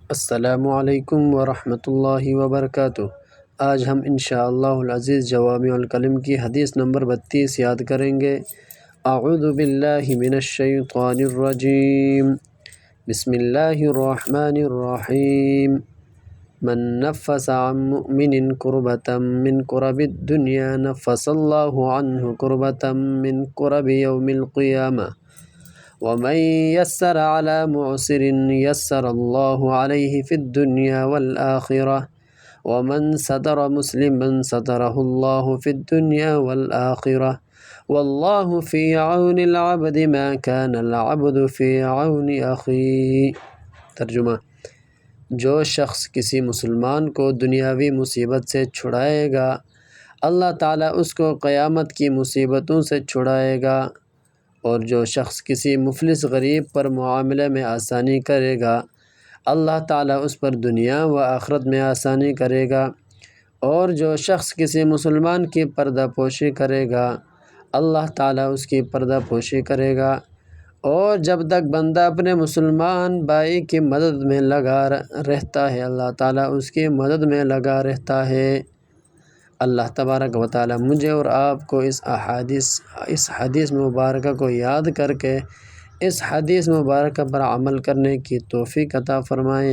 السلام علیکم ورحمۃ اللہ وبرکاتہ۔ آج ہم انشاءاللہ العزیز جوامع الکلم کی حدیث نمبر 32 یاد کریں گے۔ اعوذ باللہ من الشیطان الرجیم، بسم اللہ الرحمن الرحیم۔ من نفس عن مؤمن کربۃ من کرب الدنیا نفس اللہ عنہ کربۃ من کرب یوم القیامہ، ومن یسر علی معسر یسر اللہ علیہ فی الدنیا والآخرہ، ومن ستر مسلما سترہ اللہ فی الدنیا والآخرہ، واللہ فی عون العبد ما کان العبد فی عون اخیہ۔ ترجمہ: جو شخص کسی مسلمان کو دنیاوی مصیبت سے چھڑائے گا، اللہ تعالیٰ اس کو قیامت کی مصیبتوں سے چھڑائے گا، اور جو شخص کسی مفلس غریب پر معاملے میں آسانی کرے گا، اللہ تعالیٰ اس پر دنیا و آخرت میں آسانی کرے گا، اور جو شخص کسی مسلمان کی پردہ پوشی کرے گا، اللہ تعالیٰ اس کی پردہ پوشی کرے گا، اور جب تک بندہ اپنے مسلمان بھائی کی مدد میں لگا رہتا ہے، اللہ تعالیٰ اس کی مدد میں لگا رہتا ہے۔ اللہ تبارک و تعالیٰ مجھے اور آپ کو اس حدیث مبارکہ کو یاد کر کے اس حدیث مبارکہ پر عمل کرنے کی توفیق عطا فرمائیں۔